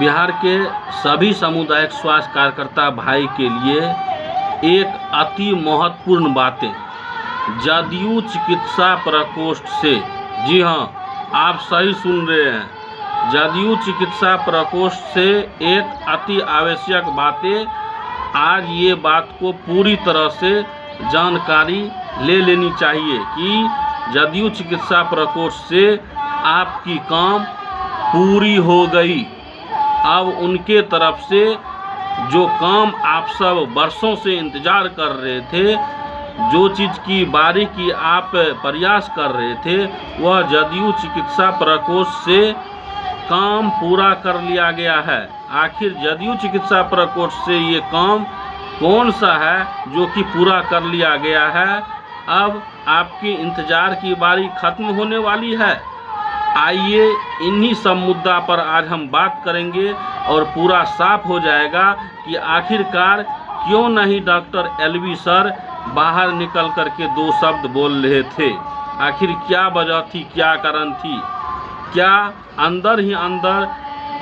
बिहार के सभी सामुदायिक स्वास्थ्य कार्यकर्ता भाई के लिए एक अति महत्वपूर्ण बातें जदयू चिकित्सा प्रकोष्ठ से। जी हाँ, आप सही सुन रहे हैं, जदयू चिकित्सा प्रकोष्ठ से एक अति आवश्यक बातें। आज ये बात को पूरी तरह से जानकारी ले लेनी चाहिए कि जदयू चिकित्सा प्रकोष्ठ से आपकी काम पूरी हो गई। अब उनके तरफ से जो काम आप सब वर्षों से इंतजार कर रहे थे, जो चीज़ की बारीकी आप प्रयास कर रहे थे, वह जदयू चिकित्सा प्रकोष्ठ से काम पूरा कर लिया गया है। आखिर जदयू चिकित्सा प्रकोष्ठ से ये काम कौन सा है जो कि पूरा कर लिया गया है? अब आपके इंतजार की बारी खत्म होने वाली है। आइए इन्हीं सब मुद्दा पर आज हम बात करेंगे और पूरा साफ हो जाएगा कि आखिरकार क्यों नहीं डॉक्टर एलवी सर बाहर निकल करके दो शब्द बोल रहे थे। आखिर क्या वजह थी, क्या कारण थी? क्या अंदर ही अंदर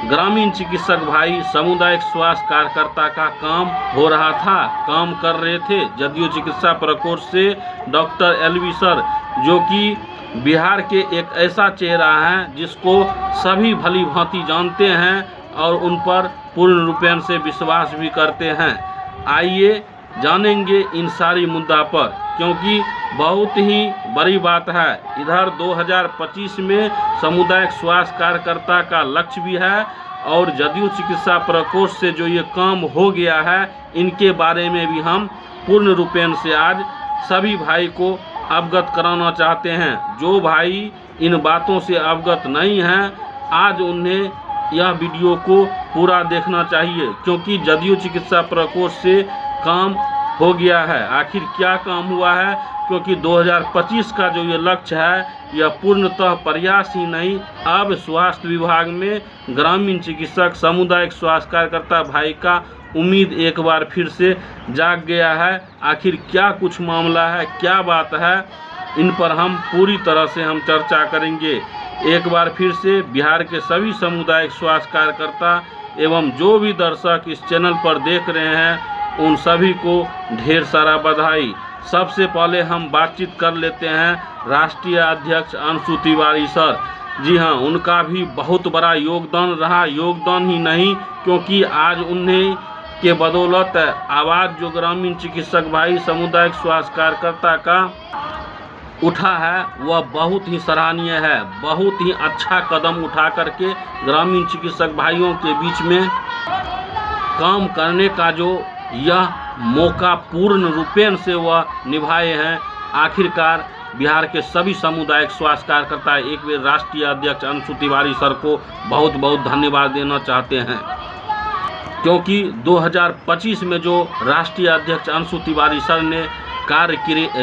ग्रामीण चिकित्सक भाई सामुदायिक स्वास्थ्य कार्यकर्ता का काम हो रहा था, काम कर रहे थे जदयू चिकित्सा प्रकोष्ठ से डॉक्टर एलवी सर, जो कि बिहार के एक ऐसा चेहरा है जिसको सभी भली भांति जानते हैं और उन पर पूर्ण रूपेण से विश्वास भी करते हैं। आइए जानेंगे इन सारी मुद्दा पर, क्योंकि बहुत ही बड़ी बात है। इधर 2025 में सामुदायिक स्वास्थ्य कार्यकर्ता का लक्ष्य भी है और जदयू चिकित्सा प्रकोष्ठ से जो ये काम हो गया है, इनके बारे में भी हम पूर्ण रूपेण से आज सभी भाई को अवगत कराना चाहते हैं। जो भाई इन बातों से अवगत नहीं हैं, आज उन्हें यह वीडियो को पूरा देखना चाहिए, क्योंकि जदयू चिकित्सा प्रकोष्ठ से काम हो गया है। आखिर क्या काम हुआ है? क्योंकि 2025 का जो ये लक्ष्य है, यह पूर्णतः प्रयास ही नहीं, अब स्वास्थ्य विभाग में ग्रामीण चिकित्सक सामुदायिक स्वास्थ्य कार्यकर्ता भाई का उम्मीद एक बार फिर से जाग गया है। आखिर क्या कुछ मामला है, क्या बात है, इन पर हम पूरी तरह से हम चर्चा करेंगे। एक बार फिर से बिहार के सभी सामुदायिक स्वास्थ्य कार्यकर्ता एवं जो भी दर्शक इस चैनल पर देख रहे हैं, उन सभी को ढेर सारा बधाई। सबसे पहले हम बातचीत कर लेते हैं राष्ट्रीय अध्यक्ष अंशु तिवारी सर। जी हाँ, उनका भी बहुत बड़ा योगदान रहा। योगदान ही नहीं, क्योंकि आज उन्हें के बदौलत आवाज़ जो ग्रामीण चिकित्सक भाई सामुदायिक स्वास्थ्य कार्यकर्ता का उठा है, वह बहुत ही सराहनीय है। बहुत ही अच्छा कदम उठा करके ग्रामीण चिकित्सक भाइयों के बीच में काम करने का जो यह मौका पूर्ण रूपेण से वह निभाए हैं। आखिरकार बिहार के सभी सामुदायिक स्वास्थ्य कार्यकर्ता एक बार राष्ट्रीय अध्यक्ष अंशु तिवारी सर को बहुत बहुत धन्यवाद देना चाहते हैं, क्योंकि 2025 में जो राष्ट्रीय अध्यक्ष अंशु तिवारी सर ने कार्य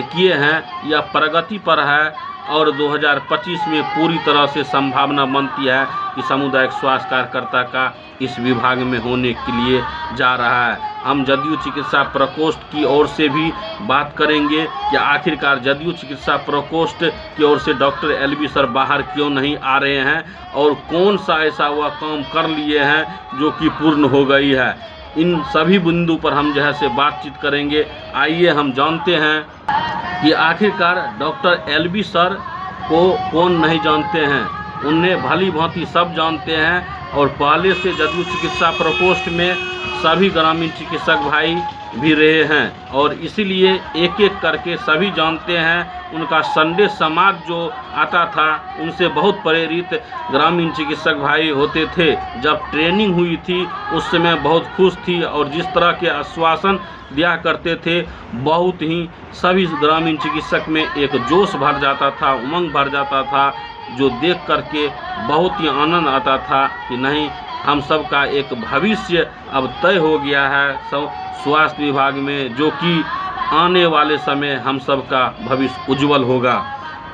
किए हैं, यह प्रगति पर है और 2025 में पूरी तरह से संभावना बनती है कि सामुदायिक स्वास्थ्य कार्यकर्ता का इस विभाग में होने के लिए जा रहा है। हम जदयू चिकित्सा प्रकोष्ठ की ओर से भी बात करेंगे कि आखिरकार जदयू चिकित्सा प्रकोष्ठ की ओर से डॉक्टर एलवी सर बाहर क्यों नहीं आ रहे हैं और कौन सा ऐसा वह काम कर लिए हैं जो कि पूर्ण हो गई है। इन सभी बिंदु पर हम जो है से बातचीत करेंगे। आइए हम जानते हैं कि आखिरकार डॉक्टर एलवी सर को कौन नहीं जानते हैं। उन्हें भली भांति सब जानते हैं और पहले से जदयू चिकित्सा प्रकोष्ठ में सभी ग्रामीण चिकित्सक भाई भी रहे हैं और इसीलिए एक एक करके सभी जानते हैं। उनका संदेश समाज जो आता था, उनसे बहुत प्रेरित ग्रामीण चिकित्सक भाई होते थे। जब ट्रेनिंग हुई थी उस समय बहुत खुश थी और जिस तरह के आश्वासन दिया करते थे, बहुत ही सभी ग्रामीण चिकित्सक में एक जोश भर जाता था, उमंग भर जाता था, जो देख करके बहुत ही आनंद आता था कि नहीं, हम सब का एक भविष्य अब तय हो गया है स्वास्थ्य विभाग में, जो कि आने वाले समय हम सब का भविष्य उज्जवल होगा।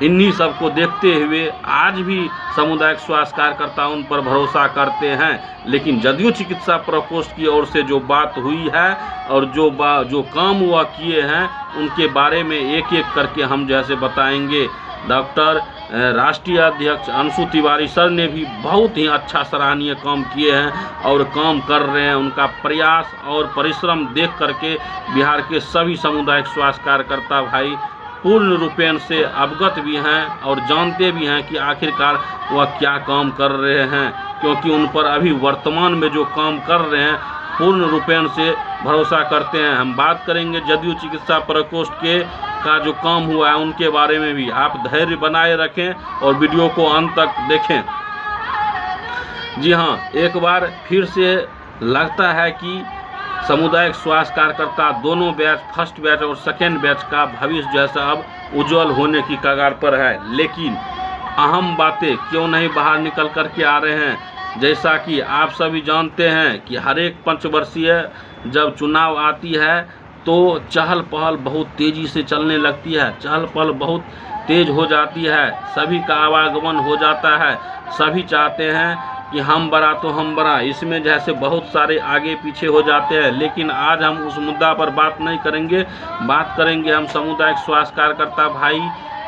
इन्हीं सब को देखते हुए आज भी सामुदायिक स्वास्थ्य कार्यकर्ता उन पर भरोसा करते हैं। लेकिन जदयू चिकित्सा प्रकोष्ठ की ओर से जो बात हुई है और जो काम हुआ किए हैं, उनके बारे में एक एक करके हम जैसे बताएंगे। डॉक्टर राष्ट्रीय अध्यक्ष अंशु तिवारी सर ने भी बहुत ही अच्छा सराहनीय काम किए हैं और काम कर रहे हैं। उनका प्रयास और परिश्रम देख करके बिहार के सभी सामुदायिक स्वास्थ्य कार्यकर्ता भाई पूर्ण रूपेण से अवगत भी हैं और जानते भी हैं कि आखिरकार वह क्या काम कर रहे हैं, क्योंकि उन पर अभी वर्तमान में जो काम कर रहे हैं पूर्ण रूपेण से भरोसा करते हैं। हम बात करेंगे जदयू चिकित्सा प्रकोष्ठ के का जो काम हुआ है उनके बारे में भी। आप धैर्य बनाए रखें और वीडियो को अंत तक देखें। जी हाँ, एक बार फिर से लगता है कि सामुदायिक स्वास्थ्य कार्यकर्ता दोनों बैच, फर्स्ट बैच और सेकेंड बैच का भविष्य जैसा अब उज्जवल होने की कगार पर है। लेकिन अहम बातें क्यों नहीं बाहर निकल कर के आ रहे हैं? जैसा कि आप सभी जानते हैं कि हर एक पंचवर्षीय जब चुनाव आती है तो चहल पहल बहुत तेज़ी से चलने लगती है, चहल पहल बहुत तेज़ हो जाती है, सभी का आवागमन हो जाता है, सभी चाहते हैं कि हम बड़ा तो हम बड़ा, इसमें जैसे बहुत सारे आगे पीछे हो जाते हैं। लेकिन आज हम उस मुद्दा पर बात नहीं करेंगे, बात करेंगे हम सामुदायिक स्वास्थ्य कार्यकर्ता भाई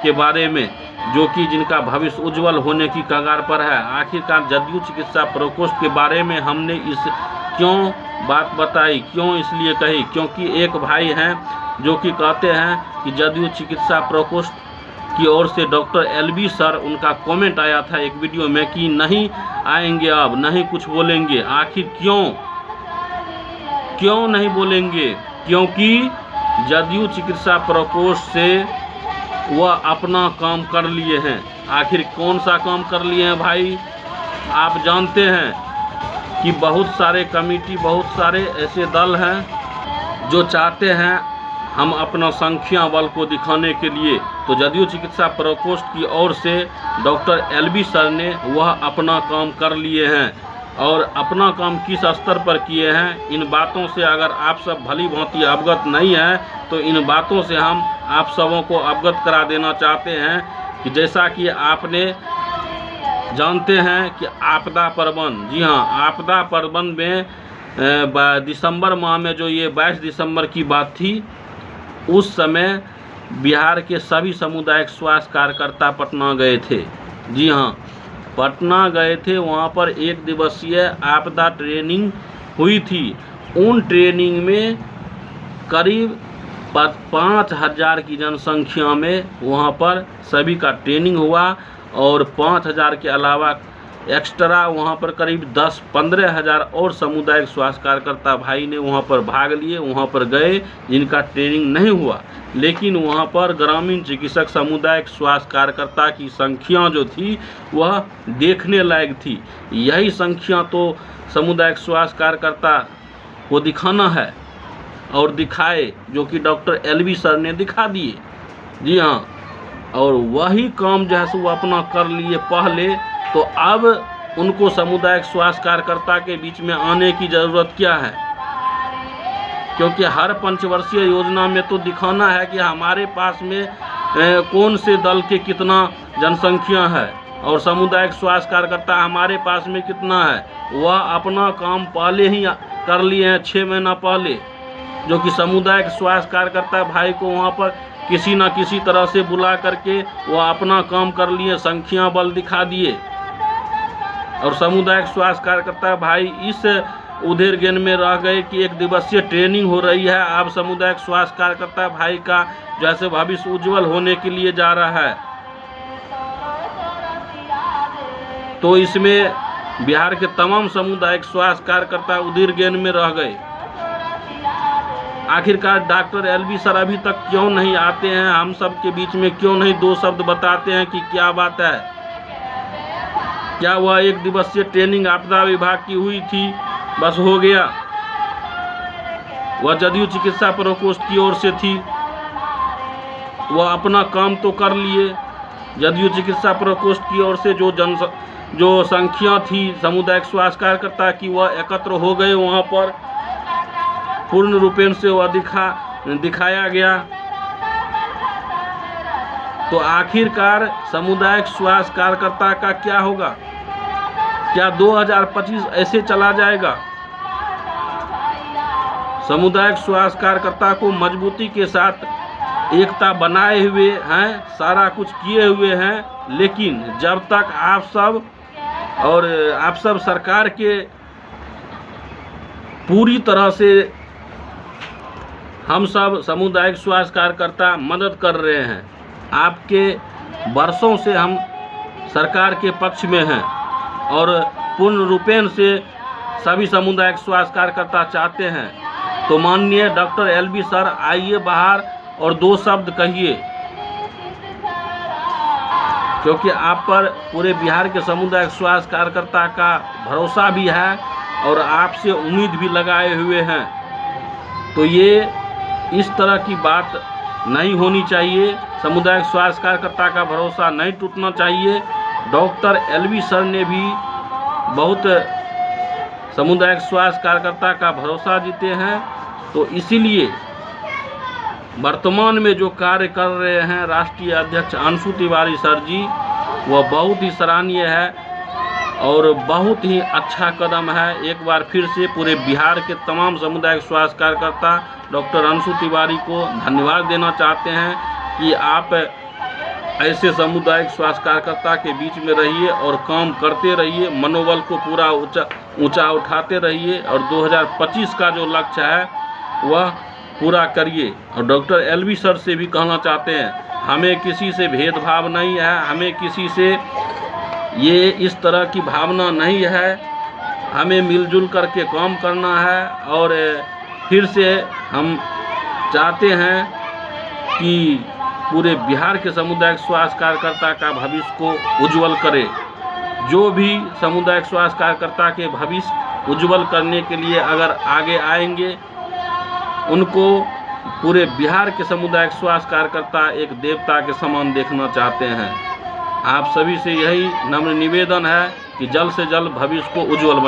के बारे में, जो कि जिनका भविष्य उज्जवल होने की कगार पर है। आखिरकार जदयू चिकित्सा प्रकोष्ठ के बारे में हमने इस क्यों बात बताई, क्यों इसलिए कही, क्योंकि एक भाई हैं जो कि कहते हैं कि जदयू चिकित्सा प्रकोष्ठ की ओर से डॉक्टर एलबी सर, उनका कमेंट आया था एक वीडियो में कि नहीं आएंगे, अब नहीं कुछ बोलेंगे। आखिर क्यों नहीं बोलेंगे? क्योंकि जदयू चिकित्सा प्रकोष्ठ से वह अपना काम कर लिए हैं। आखिर कौन सा काम कर लिए हैं भाई? आप जानते हैं कि बहुत सारे कमेटी, बहुत सारे ऐसे दल हैं जो चाहते हैं हम अपना संख्या बल को दिखाने के लिए। तो जदयू चिकित्सा प्रकोष्ठ की ओर से डॉक्टर एलबी सर ने वह अपना काम कर लिए हैं। और अपना काम किस स्तर पर किए हैं, इन बातों से अगर आप सब भली भांति अवगत नहीं हैं तो इन बातों से हम आप सबों को अवगत करा देना चाहते हैं कि जैसा कि आपने जानते हैं कि आपदा प्रबंधन, जी हाँ, आपदा प्रबंधन में दिसंबर माह में जो ये 22 दिसंबर की बात थी, उस समय बिहार के सभी सामुदायिक स्वास्थ्य कार्यकर्ता पटना गए थे। जी हाँ, पटना गए थे। वहाँ पर 1 दिवसीय आपदा ट्रेनिंग हुई थी। उन ट्रेनिंग में करीब 5000 की जनसंख्या में वहाँ पर सभी का ट्रेनिंग हुआ और 5000 के अलावा एक्स्ट्रा वहाँ पर करीब 10-15 हज़ार और सामुदायिक स्वास्थ्य कार्यकर्ता भाई ने वहाँ पर भाग लिए, वहाँ पर गए जिनका ट्रेनिंग नहीं हुआ। लेकिन वहाँ पर ग्रामीण चिकित्सक सामुदायिक स्वास्थ्य कार्यकर्ता की संख्या जो थी वह देखने लायक थी। यही संख्या तो सामुदायिक स्वास्थ्य कार्यकर्ता को दिखाना है और दिखाए, जो कि डॉक्टर एलबी सर ने दिखा दिए। जी हाँ, और वही काम जो है सो वो अपना कर लिए पहले। तो अब उनको सामुदायिक स्वास्थ्य कार्यकर्ता के बीच में आने की ज़रूरत क्या है? क्योंकि हर पंचवर्षीय योजना में तो दिखाना है कि हमारे पास में कौन से दल के कितना जनसंख्या है और सामुदायिक स्वास्थ्य कार्यकर्ता हमारे पास में कितना है। वह अपना काम पहले ही कर लिए हैं 6 महीना पहले, जो कि सामुदायिक स्वास्थ्य कार्यकर्ता भाई को वहाँ पर किसी न किसी तरह से बुला करके वह अपना काम कर लिए, संख्या बल दिखा दिए। और सामुदायिक स्वास्थ्य कार्यकर्ता भाई इस उधेर गेन में रह गए कि 1 दिवसीय ट्रेनिंग हो रही है। अब सामुदायिक स्वास्थ्य कार्यकर्ता भाई का जैसे भविष्य उज्जवल होने के लिए जा रहा है, तो इसमें बिहार के तमाम सामुदायिक स्वास्थ्य कार्यकर्ता उधेर गेन में रह गए। आखिरकार डॉक्टर एलबी सर अभी तक क्यों नहीं आते हैं, हम सब के बीच में क्यों नहीं 2 शब्द बताते हैं कि क्या बात है? क्या वह 1 दिवसीय ट्रेनिंग आपदा विभाग की हुई थी, बस हो गया? वह जदयू चिकित्सा प्रकोष्ठ की ओर से थी, वह अपना काम तो कर लिए। जदयू चिकित्सा प्रकोष्ठ की ओर से जो संख्या थी सामुदायिक स्वास्थ्य कार्यकर्ता की, वह एकत्र हो गए, वहाँ पर पूर्ण रूपेण से वह दिखाया गया। तो आखिरकार सामुदायिक स्वास्थ्य कार्यकर्ता का क्या होगा? क्या 2025 ऐसे चला जाएगा? सामुदायिक स्वास्थ्य कार्यकर्ता को मजबूती के साथ एकता बनाए हुए हैं, सारा कुछ किए हुए हैं, लेकिन जब तक आप सब सरकार के पूरी तरह से हम सब सामुदायिक स्वास्थ्य कार्यकर्ता मदद कर रहे हैं। आपके वर्षों से हम सरकार के पक्ष में हैं और पूर्ण रूपेण से सभी सामुदायिक स्वास्थ्य कार्यकर्ता चाहते हैं। तो माननीय डॉक्टर LV सर, आइए बाहर और 2 शब्द कहिए, क्योंकि आप पर पूरे बिहार के सामुदायिक स्वास्थ्य कार्यकर्ता का भरोसा भी है और आपसे उम्मीद भी लगाए हुए हैं। तो ये इस तरह की बात नहीं होनी चाहिए। सामुदायिक स्वास्थ्य कार्यकर्ता का भरोसा नहीं टूटना चाहिए। डॉक्टर LV सर ने भी बहुत सामुदायिक स्वास्थ्य कार्यकर्ता का भरोसा जीते हैं। तो इसीलिए वर्तमान में जो कार्य कर रहे हैं राष्ट्रीय अध्यक्ष अंशु तिवारी सर जी, वह बहुत ही सराहनीय है और बहुत ही अच्छा कदम है। एक बार फिर से पूरे बिहार के तमाम सामुदायिक स्वास्थ्य कार्यकर्ता डॉक्टर अंशु तिवारी को धन्यवाद देना चाहते हैं कि आप ऐसे सामुदायिक स्वास्थ्य कार्यकर्ता के बीच में रहिए और काम करते रहिए, मनोबल को पूरा ऊंचा उठाते रहिए और 2025 का जो लक्ष्य है वह पूरा करिए। और डॉक्टर LV सर से भी कहना चाहते हैं, हमें किसी से भेदभाव नहीं है, हमें किसी से ये इस तरह की भावना नहीं है, हमें मिलजुल करके काम करना है। और फिर से हम चाहते हैं कि पूरे बिहार के सामुदायिक स्वास्थ्य कार्यकर्ता का भविष्य को उज्जवल करे। जो भी सामुदायिक स्वास्थ्य कार्यकर्ता के भविष्य उज्जवल करने के लिए अगर आगे आएंगे, उनको पूरे बिहार के सामुदायिक स्वास्थ्य कार्यकर्ता एक देवता के समान देखना चाहते हैं। आप सभी से यही नम्र निवेदन है कि जल्द से जल्द भविष्य को उज्जवल